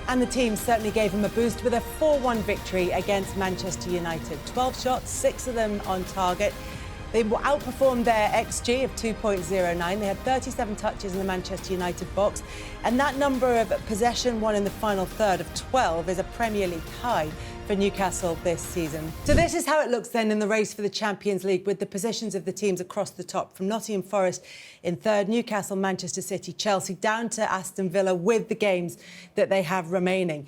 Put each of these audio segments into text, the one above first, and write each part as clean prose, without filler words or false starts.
And the team certainly gave him a boost with a 4-1 victory against Manchester United. 12 shots, 6 of them on target. They outperformed their XG of 2.09. They had 37 touches in the Manchester United box. And that number of possession won in the final third of 12 is a Premier League high for Newcastle this season. So this is how it looks then in the race for the Champions League, with the positions of the teams across the top, from Nottingham Forest in third, Newcastle, Manchester City, Chelsea, down to Aston Villa with the games that they have remaining.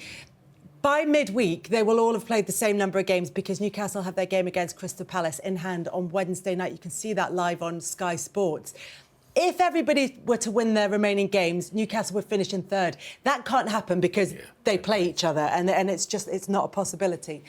By midweek, they will all have played the same number of games because Newcastle have their game against Crystal Palace in hand on Wednesday night. You can see that live on Sky Sports. If everybody were to win their remaining games, Newcastle would finish in third. That can't happen because they play each other, and it's not a possibility.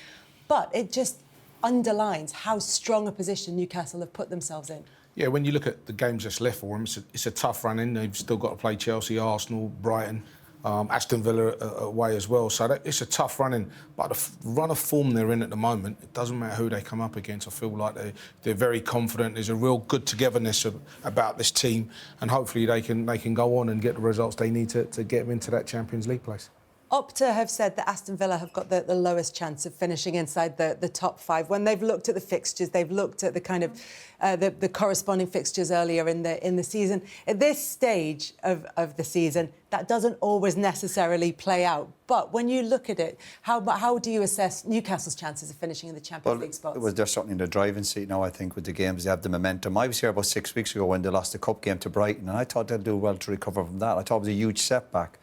But it just underlines how strong a position Newcastle have put themselves in. Yeah, when you look at the games that's left for them, it's a tough run in. They've still got to play Chelsea, Arsenal, Brighton, Aston Villa away as well. So it's a tough run in. But the run of form they're in at the moment, it doesn't matter who they come up against. I feel like they're very confident. There's a real good togetherness about this team, and hopefully they can go on and get the results they need to get them into that Champions League place. Opta have said that Aston Villa have got the lowest chance of finishing inside the top 5. When they've looked at the fixtures, they've looked at the kind of the corresponding fixtures earlier in the season. At this stage of the season, that doesn't always necessarily play out. But when you look at it, how do you assess Newcastle's chances of finishing in the Champions League spots? They're certainly in the driving seat now, I think, with the games. They have the momentum. I was here about 6 weeks ago when they lost the cup game to Brighton, and I thought they'd do well to recover from that. I thought it was a huge setback.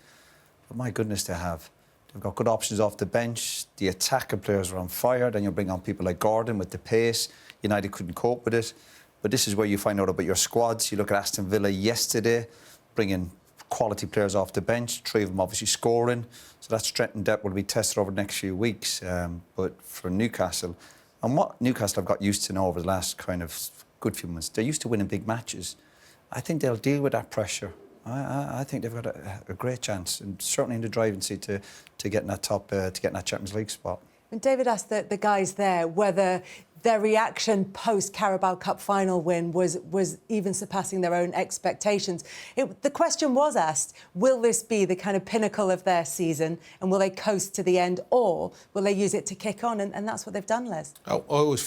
But my goodness, they've got good options off the bench. The attacking players are on fire. Then you bring on people like Gordon with the pace. United couldn't cope with it. But this is where you find out about your squads. You look at Aston Villa yesterday, bringing quality players off the bench. 3 of them obviously scoring. So that strength and depth will be tested over the next few weeks. But for Newcastle, and what Newcastle have got used to now over the last kind of good few months, they're used to winning big matches. I think they'll deal with that pressure. I think they've got a great chance, and certainly in the driving seat to get in that top, to get in that Champions League spot. And David asked the guys there whether their reaction post-Carabao Cup final win was even surpassing their own expectations. The question was asked, will this be the kind of pinnacle of their season, and will they coast to the end, or will they use it to kick on? And that's what they've done, Les. I always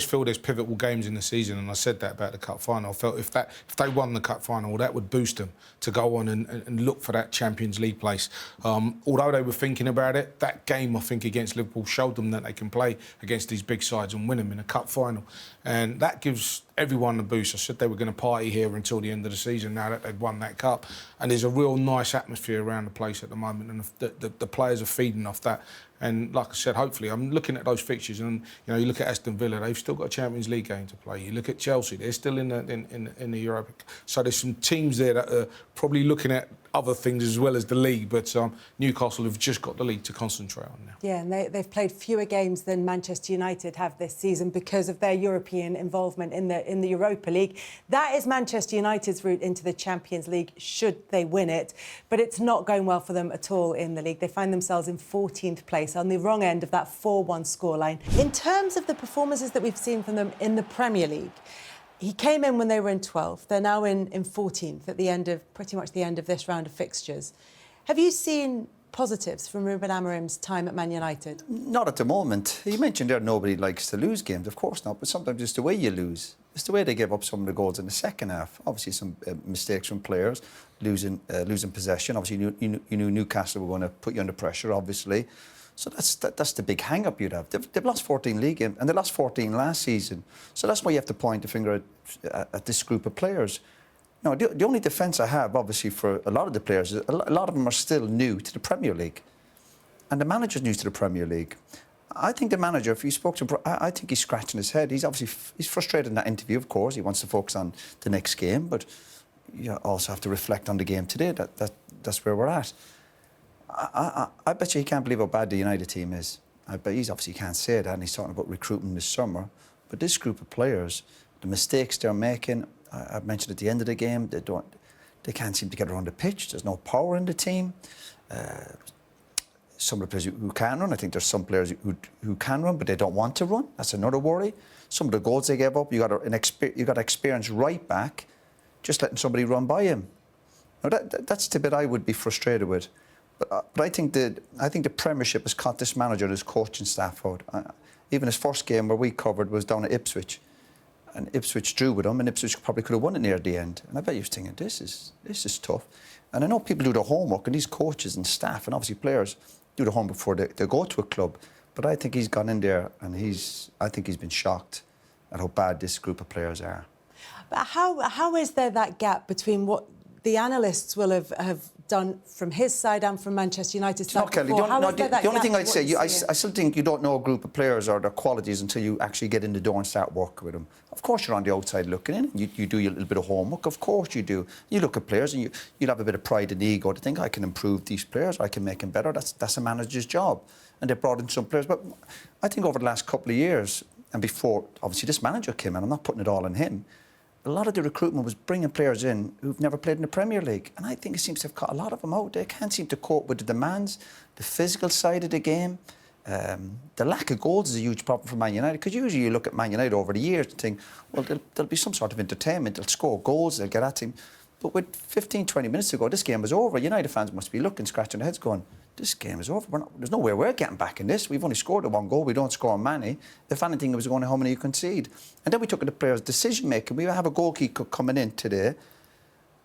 feel there's pivotal games in the season, and I said that about the Cup final. I felt if they won the Cup final, that would boost them to go on and look for that Champions League place. Although they were thinking about it, that game, I think, against Liverpool showed them that they can play against these big sides and win them in a Cup final, and that gives everyone a boost. I said they were going to party here until the end of the season now that they'd won that cup, and there's a real nice atmosphere around the place at the moment, and the players are feeding off that. And like I said, hopefully, I'm looking at those fixtures, and you look at Aston Villa, they've still got a Champions League game to play. You look at Chelsea, they're still in the Europa. So there's some teams there that are probably looking at other things as well as the league, but Newcastle have just got the league to concentrate on now. Yeah, and they've played fewer games than Manchester United have this season because of their European involvement in the Europa League. That is Manchester United's route into the Champions League, should they win it. But it's not going well for them at all in the league. They find themselves in 14th place, on the wrong end of that 4-1 scoreline. In terms of the performances that we've seen from them in the Premier League, he came in when they were in 12th. They're now in 14th at the end of, pretty much the end of this round of fixtures. Have you seen positives from Ruben Amorim's time at Man United? Not at the moment. You mentioned there nobody likes to lose games. Of course not, but sometimes it's the way you lose. It's the way they give up some of the goals in the second half. Obviously, some mistakes from players, losing possession. Obviously, you knew Newcastle were going to put you under pressure, obviously. So that's the big hang-up you'd have. They've lost 14 league games, and they lost 14 last season. So that's why you have to point the finger at this group of players. No, the only defence I have, obviously, for a lot of the players, is a lot of them are still new to the Premier League. And the manager's new to the Premier League. I think the manager, if you spoke to him, I think he's scratching his head. He's frustrated in that interview, of course. He wants to focus on the next game, but you also have to reflect on the game today. That's where we're at. I bet you he can't believe how bad the United team is. I bet he's obviously can't say that, and he's talking about recruiting this summer. But this group of players, the mistakes they're making, I've mentioned at the end of the game, they can't seem to get around the pitch. There's no power in the team. Some of the players who can run, I think there's some players who can run, but they don't want to run. That's another worry. Some of the goals they gave up, you got an experienced right back, just letting somebody run by him. Now that's the bit I would be frustrated with. But I think the Premiership has caught this manager and his coaching staff out. Even his first game where we covered was down at Ipswich, and Ipswich drew with him, and Ipswich probably could have won it near the end. And I bet you was thinking, this is tough. And I know people do their homework, and these coaches and staff and obviously players do the homework before they go to a club. But I think he's gone in there, and I think he's been shocked at how bad this group of players are. But how is there that gap between what the analysts will have done from his side and from Manchester United's side before? The only thing I'd say, I still think you don't know a group of players or their qualities until you actually get in the door and start working with them. Of course you're on the outside looking in. You do your little bit of homework. Of course you do. You look at players and you'll have a bit of pride and ego to think, I can improve these players, I can make them better. That's a manager's job. And they brought in some players. But I think over the last couple of years, and before, obviously, this manager came in, I'm not putting it all on him, a lot of the recruitment was bringing players in who've never played in the Premier League. And I think it seems to have cut a lot of them out. They can't seem to cope with the demands, the physical side of the game. The lack of goals is a huge problem for Man United, because usually you look at Man United over the years and think, well, there'll be some sort of entertainment, they'll score goals, they'll get at him. But with 15, 20 minutes ago, this game was over. United fans must be looking, scratching their heads going, this game is over. There's no way we're getting back in this. We've only scored the one goal. We don't score many. If anything, it was going how many you concede. And then we took the players' decision-making. We have a goalkeeper coming in today.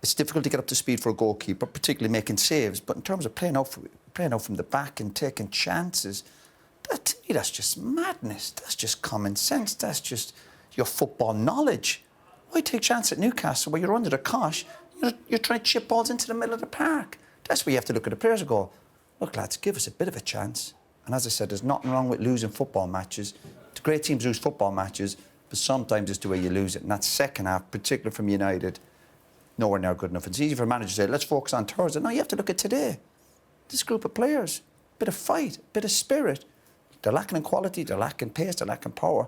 It's difficult to get up to speed for a goalkeeper, particularly making saves. But in terms of playing out from the back and taking chances, to me, that's just madness. That's just common sense. That's just your football knowledge. Why take chances at Newcastle where you're under the cosh? You're trying to chip balls into the middle of the park. That's where you have to look at the players and go, look, lads, give us a bit of a chance. And as I said, there's nothing wrong with losing football matches. The great teams lose football matches, but sometimes it's the way you lose it. And that second half, particularly from United, nowhere near good enough. It's easy for a manager to say, let's focus on Thursday. No, you have to look at today. This group of players, bit of fight, bit of spirit. They're lacking in quality, they're lacking pace, they're lacking power.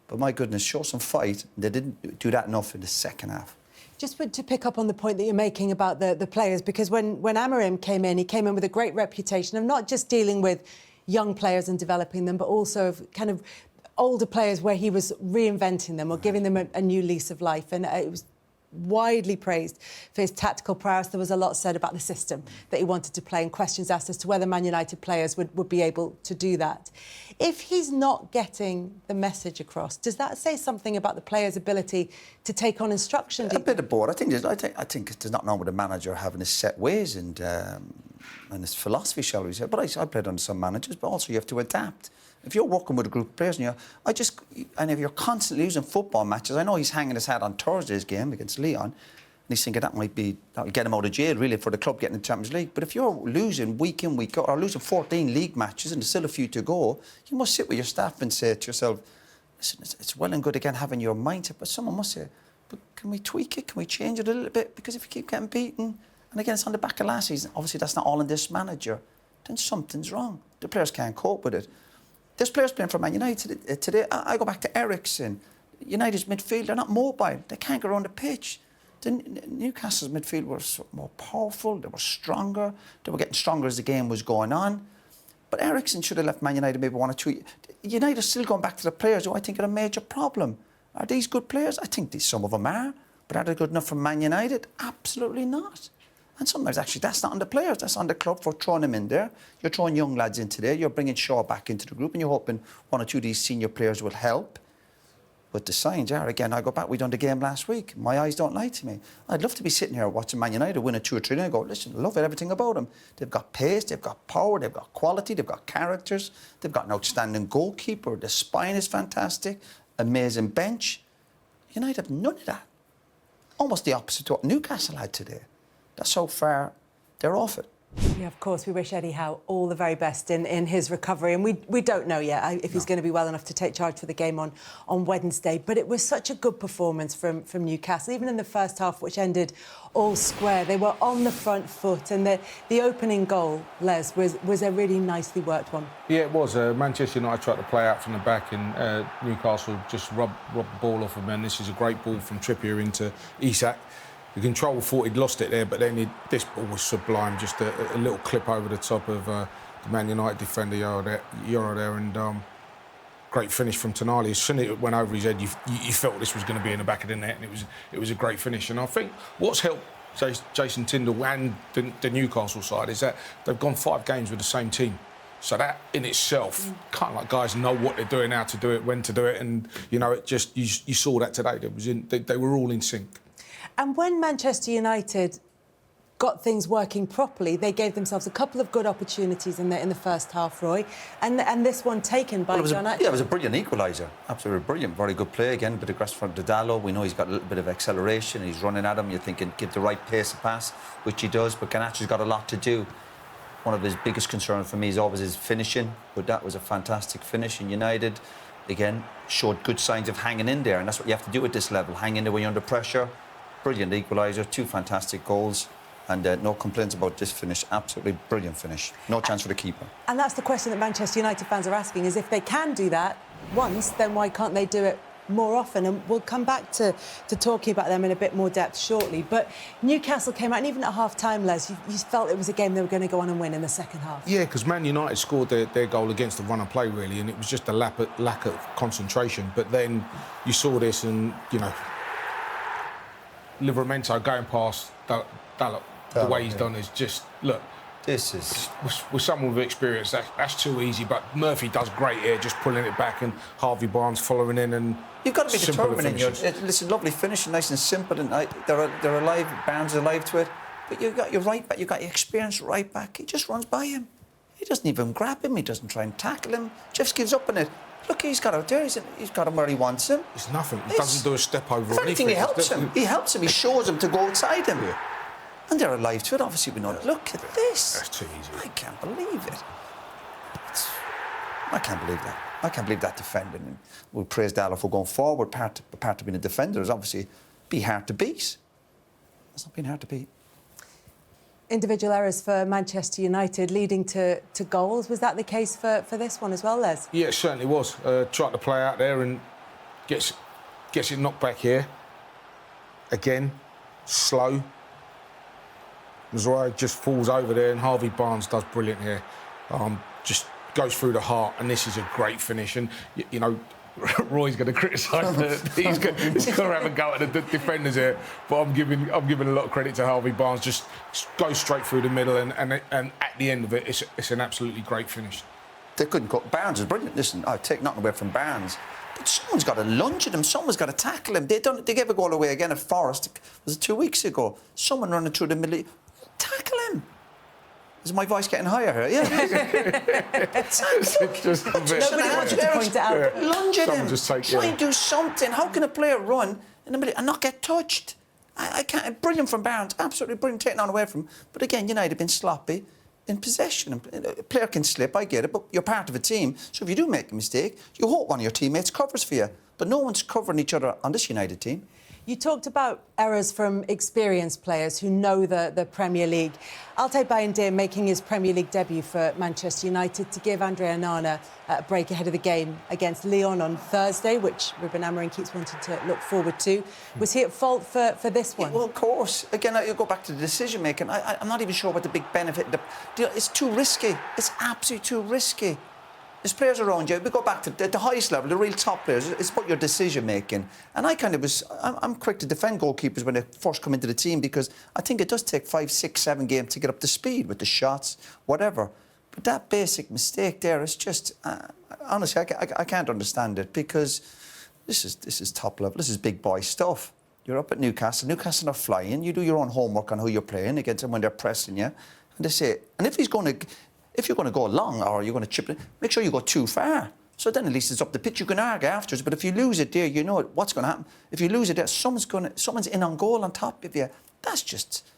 But my goodness, show some fight. They didn't do that enough in the second half. Just to pick up on the point that you're making about the players, because when Amorim came in, he came in with a great reputation of not just dealing with young players and developing them, but also of kind of older players where he was reinventing them or giving them a new lease of life. And it was widely praised for his tactical prowess. There was a lot said about the system that he wanted to play and questions asked as to whether Man United players would be able to do that. If he's not getting the message across, does that say something about the player's ability to take on instruction? A bit of both. I think there's nothing wrong with a manager having his set ways and his philosophy, shall we say. But I played under some managers, but also you have to adapt. If you're working with a group of players and if you're constantly losing football matches, I know he's hanging his hat on Thursday's game against Leon, and he's thinking that'll get him out of jail really for the club getting the Champions League. But if you're losing week in, week out, or losing 14 league matches and there's still a few to go, you must sit with your staff and say to yourself, listen, it's well and good again having your mindset, but someone must say, but can we tweak it? Can we change it a little bit? Because if you keep getting beaten, and again, it's on the back of last season, obviously that's not all in this manager, then something's wrong. The players can't cope with it. There's players playing for Man United today. I go back to Eriksen. United's midfield, they're not mobile. They can't go around the pitch. Newcastle's midfield was more powerful. They were stronger. They were getting stronger as the game was going on. But Eriksen should have left Man United maybe 1 or 2. United's still going back to the players who I think are a major problem. Are these good players? I think some of them are. But are they good enough for Man United? Absolutely not. And sometimes, actually, that's not on the players. That's on the club for throwing them in there. You're throwing young lads into there. You're bringing Shaw back into the group and you're hoping 1 or 2 of these senior players will help. But the signs are, again, I go back, we done the game last week. My eyes don't lie to me. I'd love to be sitting here watching Man United win a 2 or 3 and I go, listen, I love everything about them. They've got pace, they've got power, they've got quality, they've got characters, they've got an outstanding goalkeeper, the spine is fantastic, amazing bench. United have none of that. Almost the opposite to what Newcastle had today. That's how far they're off it. Yeah, of course, we wish Eddie Howe all the very best in his recovery. And we don't know yet if he's going to be well enough to take charge for the game on Wednesday. But it was such a good performance from Newcastle, even in the first half, which ended all square. They were on the front foot. And the opening goal, Les, was a really nicely worked one. Yeah, it was. Manchester United tried to play out from the back and Newcastle just robbed the ball off of them. And this is a great ball from Trippier into Isak. The control thought he'd lost it there, but then this ball was sublime. Just a little clip over the top of the Man United defender, Euro there, and great finish from Tonali. As soon as it went over his head, you felt this was going to be in the back of the net, and it was a great finish. And I think what's helped Jason Tindall and the Newcastle side is that they've gone 5 games with the same team. So that in itself, kind of like guys know what they're doing, how to do it, when to do it, and it just you saw that today. They were all in sync. And when Manchester United got things working properly, they gave themselves a couple of good opportunities in the first half, Roy, and this one taken by John. It was a brilliant equaliser, absolutely brilliant, very good play again. Bit of grass from Didalo. We know he's got a little bit of acceleration. He's running at him. You're thinking give the right pace of pass, which he does. But Ganacho's got a lot to do. One of his biggest concerns for me is always his finishing, but that was a fantastic finish. And United, again, showed good signs of hanging in there, and that's what you have to do at this level: hang in there when you're under pressure. Brilliant equaliser, 2 fantastic goals. And no complaints about this finish. Absolutely brilliant finish. No chance for the keeper. And that's the question that Manchester United fans are asking, is if they can do that once, then why can't they do it more often? And we'll come back to talking about them in a bit more depth shortly. But Newcastle came out, and even at half-time, Les, you felt it was a game they were going to go on and win in the second half. Yeah, because Man United scored their goal against the run and play, really, and it was just a lack of concentration. But then you saw this and, Livramento going past Dalot. The way he's done is just, look, this is... With someone with experience, that's too easy, but Murphy does great here, just pulling it back, and Harvey Barnes following in, and... You've got to be determined in your... Listen, lovely finishing, nice and simple, and they're alive, Barnes is alive to it, but you've got your right back, you've got your experienced right back, he just runs by him. He doesn't even grab him, he doesn't try and tackle him, just gives up on it. Look, he's got out there, he's got him where he wants him. It's nothing, he doesn't do a step over or anything. He helps him, he shows him to go outside him. Yeah. And they're alive to it, obviously we know. Look at this. That's too easy. I can't believe it. I can't believe that. I can't believe that defending. And we'll praise Dallo for going forward. Part of being a defender is obviously be hard to beat. It's not been hard to beat. Individual errors for Manchester United leading to goals. Was that the case for this one as well, Les? Yeah, it certainly was. Tried to play out there and gets it knocked back here. Again, slow. Mazraoui just falls over there, and Harvey Barnes does brilliant here. Just goes through the heart, and this is a great finish. And Roy's going to criticise. He's going to have a go at the defenders here, but I'm giving a lot of credit to Harvey Barnes. Just goes straight through the middle, and at the end of it, it's an absolutely great finish. They couldn't go. Barnes is brilliant. Listen, I take nothing away from Barnes, but someone's got to lunge at him. Someone's got to tackle him. They gave a goal away again at Forest. Was it 2 weeks ago? Someone running through the middle. Tackle him. Is my voice getting higher here? Yeah. Just nobody wants you to point it out. Yeah. Lunge at him. Try and do something. How can a player run in the middle and not get touched? I can't. Brilliant from Barnes. Absolutely brilliant, taking on away from him. But again, United have been sloppy in possession. A player can slip, I get it, but you're part of a team. So if you do make a mistake, you hope one of your teammates covers for you. But no one's covering each other on this United team. You talked about errors from experienced players who know the Premier League. Altay Bayindir making his Premier League debut for Manchester United to give Andre Onana a break ahead of the game against Lyon on Thursday, which Ruben Amorim keeps wanting to look forward to. Was he at fault for this one? Yeah, well, of course. Again, you go back to the decision-making. I'm not even sure what the big benefit... It's too risky. It's absolutely too risky. There's players around you. We go back to the highest level, the real top players. It's about your decision-making. And I'm quick to defend goalkeepers when they first come into the team because I think it does take 5, 6, 7 games to get up to speed with the shots, whatever. But that basic mistake there is just... honestly, I can't understand it because this is top level. This is big boy stuff. You're up at Newcastle. Newcastle are flying. You do your own homework on who you're playing against them when they're pressing you. And they say... And if you're going to go long or you're going to chip it, make sure you go too far. So then at least it's up the pitch. You can argue afterwards. But if you lose it there, you know what's going to happen. If you lose it there, someone's in on goal on top of you. That's just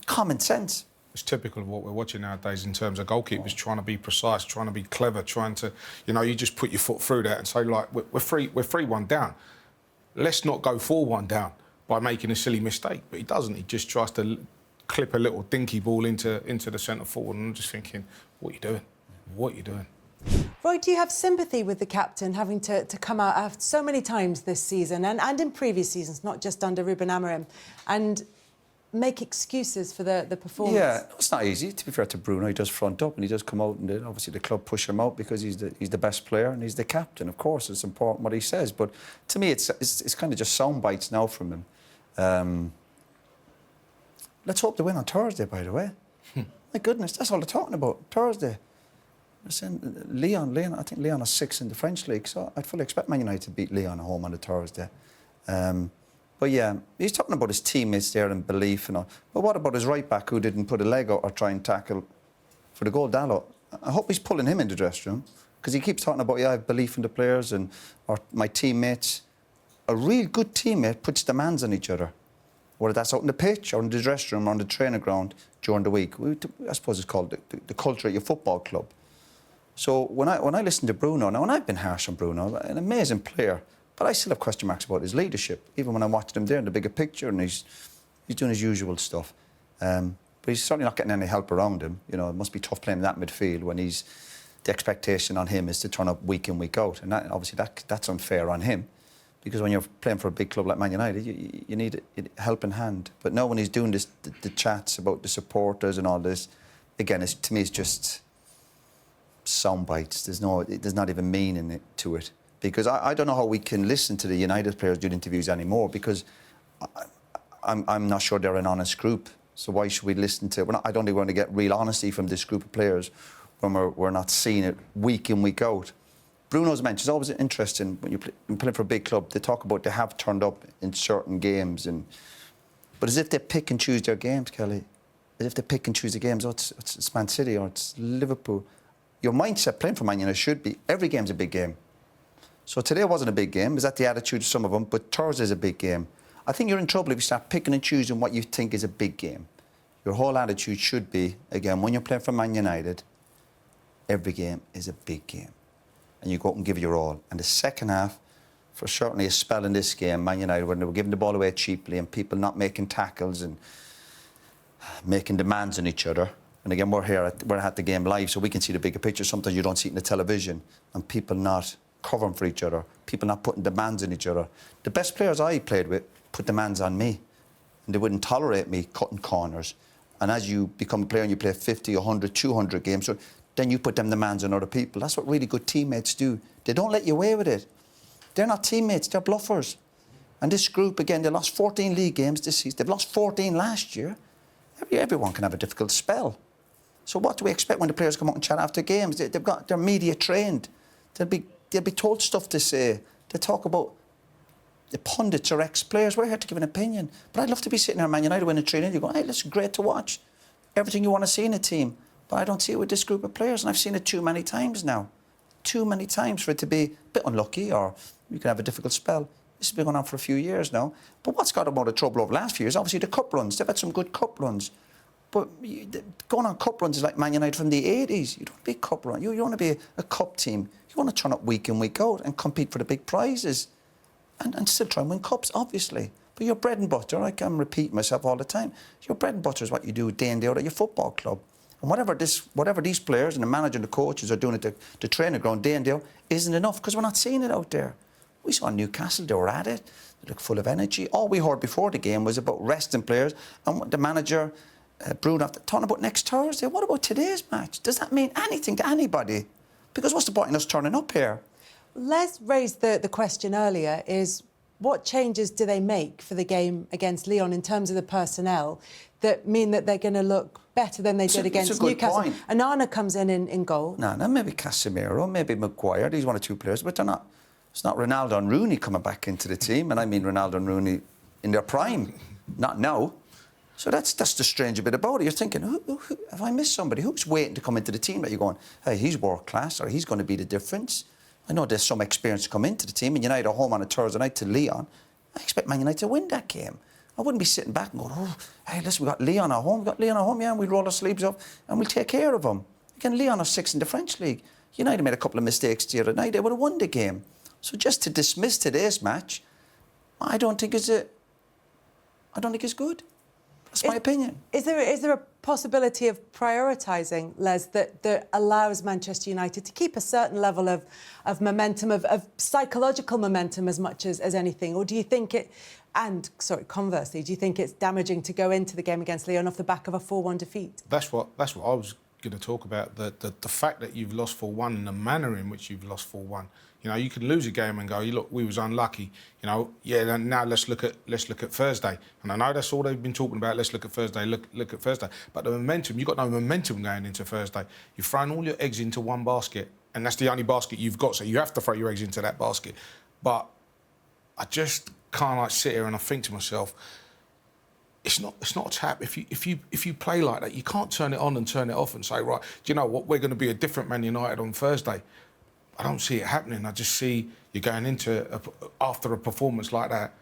common sense. It's typical of what we're watching nowadays in terms of goalkeepers trying to be precise, trying to be clever, trying to, you just put your foot through that and say, like, we're 3-1 down. Let's not go 4-1 down by making a silly mistake. But he doesn't. He just tries to clip a little dinky ball into the centre forward, and I'm just thinking, what are you doing? What are you doing? Roy, do you have sympathy with the captain having to come out so many times this season and in previous seasons, not just under Ruben Amorim, and make excuses for the performance? Yeah, it's not easy. To be fair to Bruno, he does front up and he does come out, and obviously the club push him out because he's the best player and he's the captain. Of course, it's important what he says, but to me, it's kind of just sound bites now from him. let's hope they win on Thursday, by the way. My goodness, that's all they're talking about, Thursday. They're saying Lyon, I think Lyon are 6th in the French league, so I'd fully expect Man United to beat Lyon at home on the Thursday. But yeah, he's talking about his teammates there and belief and all. But what about his right back who didn't put a leg out or try and tackle for the goal, Dalot? I hope he's pulling him in the dressing room, because he keeps talking about, yeah, I have belief in the players and or my teammates. A real good teammate puts demands on each other, whether that's out on the pitch or in the dressing room or on the training ground during the week. I suppose it's called the culture at your football club. So when I listen to Bruno, now, and I've been harsh on Bruno, an amazing player, but I still have question marks about his leadership, even when I watched him there in the bigger picture, and he's doing his usual stuff. But he's certainly not getting any help around him. You know, it must be tough playing in that midfield when the expectation on him is to turn up week in, week out. And obviously that's unfair on him, because when you're playing for a big club like Man United, you need a helping hand. But now when he's doing this, the chats about the supporters and all this, again, to me, it's just sound bites. There's not even meaning to it. Because I don't know how we can listen to the United players doing interviews anymore, because I'm not sure they're an honest group. So why should we listen to... I don't think we're going to get real honesty from this group of players when we're not seeing it week in, week out. Bruno's mentioned, it's always interesting when you're playing for a big club, they talk about they have turned up in certain games, but as if they pick and choose their games, Kelly. As if they pick and choose the games. Oh, it's Man City or it's Liverpool. Your mindset playing for Man United should be every game's a big game. So today wasn't a big game. Is that the attitude of some of them? But Thursday's a big game. I think you're in trouble if you start picking and choosing what you think is a big game. Your whole attitude should be, again, when you're playing for Man United, every game is a big game. And you go out and give your all. And the second half, for certainly a spell in this game, Man United, when they were giving the ball away cheaply and people not making tackles and making demands on each other. And again, we're at the game live, so we can see the bigger picture. Sometimes you don't see it in the television. And people not covering for each other, people not putting demands on each other. The best players I played with put demands on me, and they wouldn't tolerate me cutting corners. And as you become a player and you play 50, 100, 200 games, so then you put them demands on other people. That's what really good teammates do. They don't let you away with it. They're not teammates, they're bluffers. And this group, again, they lost 14 league games this season. They've lost 14 last year. Everyone can have a difficult spell. So what do we expect when the players come out and chat after games? They're media trained. They'll be told stuff to say. They talk about the pundits or ex-players. We're here to give an opinion. But I'd love to be sitting there at Man United winning 3-0. You go, hey, this is great to watch. Everything you want to see in a team. But I don't see it with this group of players. And I've seen it too many times now. Too many times for it to be a bit unlucky or you can have a difficult spell. This has been going on for a few years now. But what's got them out of trouble over the last few years? Obviously, the cup runs. They've had some good cup runs. But going on cup runs is like Man United from the 80s. You don't want to be a cup run. You want to be a cup team. You want to turn up week in, week out and compete for the big prizes. And still try and win cups, obviously. But your bread and butter, I can repeat myself all the time, your bread and butter is what you do day in, day out at your football club. And whatever these players and the manager and the coaches are doing at the training ground day in, day out isn't enough, because we're not seeing it out there. We saw Newcastle, they were at it, they looked full of energy. All we heard before the game was about resting players and the manager, Bruno, talking about next Thursday. What about today's match? Does that mean anything to anybody? Because what's the point in us turning up here? Les raised the question earlier, is what changes do they make for the game against Lyon in terms of the personnel that mean that they're going to look better than they did against Newcastle? Point. Anana comes in goal. No, maybe Casemiro, maybe Maguire. These one or two players, but they're not. It's not Ronaldo and Rooney coming back into the team, and I mean Ronaldo and Rooney in their prime, not now. So that's the strange bit about it. You're thinking, who, have I missed somebody? Who's waiting to come into the team that you're going, hey, he's world class, or he's going to be the difference? I know there's some experience to come into the team, and United are home on a Thursday night to Lyon. I expect Man United to win that game. I wouldn't be sitting back and going, oh, hey, listen, we got Lyon at home, yeah, and we'll roll our sleeves up and we'll take care of them. Again, Lyon are 6th in the French league. United made a couple of mistakes the other night. They would have won the game. So just to dismiss today's match, I don't think it's good. That's my opinion. Is there a possibility of prioritising, Les, that allows Manchester United to keep a certain level of momentum, of psychological momentum as much as anything? Or do you think conversely, do you think it's damaging to go into the game against Lyon off the back of a 4-1 defeat? That's what I was going to talk about, the fact that you've lost 4-1 and the manner in which you've lost 4-1. You know, you could lose a game and go, look, we was unlucky. You know, yeah. Now let's look at Thursday. And I know that's all they've been talking about. Let's look at Thursday. Look at Thursday. But the momentum, you've got no momentum going into Thursday. You've thrown all your eggs into one basket, and that's the only basket you've got. So you have to throw your eggs into that basket. But I just can't like sit here and I think to myself, it's not a tap. If you play like that, you can't turn it on and turn it off and say, right, do you know what? We're going to be a different Man United on Thursday. I don't see it happening. I just see you going into after a performance like that.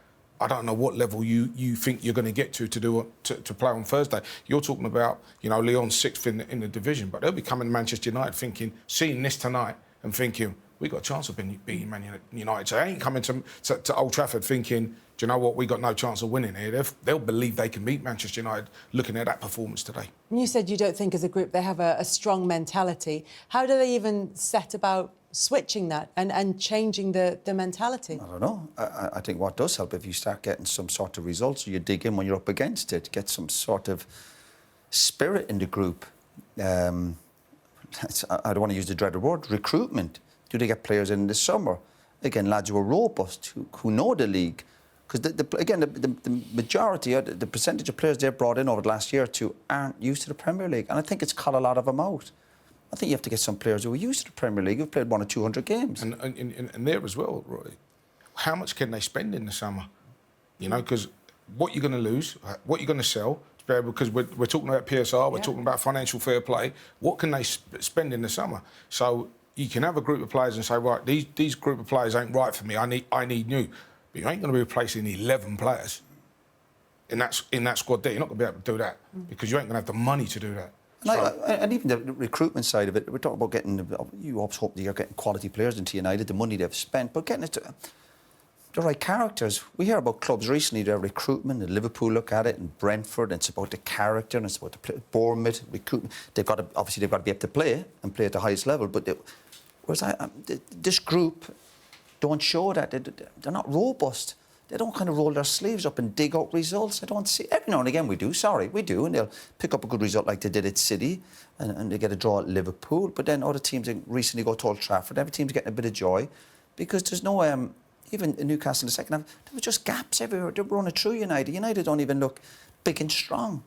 I don't know what level you think you're going to get to play on Thursday. You're talking about, you know, Lyon's 6th in the division, but they'll be coming to Manchester United seeing this tonight and thinking, we got a chance of beating Man United. So they ain't coming to Old Trafford thinking, do you know what, we got no chance of winning here. They'll believe they can beat Manchester United looking at that performance today. You said you don't think as a group they have a strong mentality. How do they even set about switching that and changing the mentality? I don't know. I think what does help, if you start getting some sort of results, or you dig in when you're up against it, get some sort of spirit in the group. I don't want to use the dreaded word, recruitment. Do they get players in the summer? Again, lads who are robust, who know the league. Because, the majority, the percentage of players they've brought in over the last year or two aren't used to the Premier League. And I think it's cut a lot of them out. I think you have to get some players who are used to the Premier League, who've played 100 or 200 games. And there as well, Roy, how much can they spend in the summer? You know, because what you're going to lose, what you're going to sell, because we're talking about PSR, we're talking about financial fair play. What can they spend in the summer? So you can have a group of players and say, right, these group of players ain't right for me. I need new. But you ain't going to be replacing 11 players in that squad there. You're not going to be able to do that because you ain't going to have the money to do that. And even the recruitment side of it, we're talking about getting, you always hope that you're getting quality players into United, the money they've spent, but getting it to the right characters. We hear about clubs recently, their recruitment, and Liverpool look at it, and Brentford, and it's about the character, and it's about the Bournemouth recruitment. Obviously they've got to be able to play and play at the highest level, but whereas this group don't show that. They're not robust. They don't kind of roll their sleeves up and dig out results. I don't see... Every now and again we do, we do, and they'll pick up a good result like they did at City, and they get a draw at Liverpool, but then other teams recently go to Old Trafford. Every team's getting a bit of joy, because there's no... even in Newcastle in the second half, there were just gaps everywhere. They were running through United. United don't even look big and strong.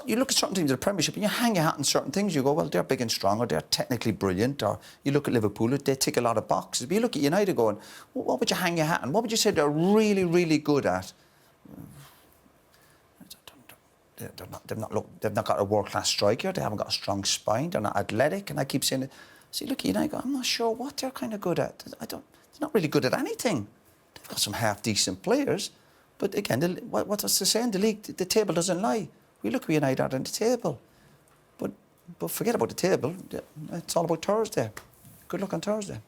You look at certain teams in the Premiership and you hang your hat on certain things. You go, well, they're big and strong, or they're technically brilliant, or you look at Liverpool, they tick a lot of boxes. But you look at United going, well, what would you hang your hat on? What would you say they're really, really good at? They've not got a world-class striker. They haven't got a strong spine. They're not athletic. And I keep saying, see, look at United, go, I'm not sure what they're kind of good at. They're not really good at anything. They've got some half-decent players. But again, what's the saying? The league, the table doesn't lie. We look where United are on the table. But forget about the table. It's all about Thursday. Good luck on Thursday.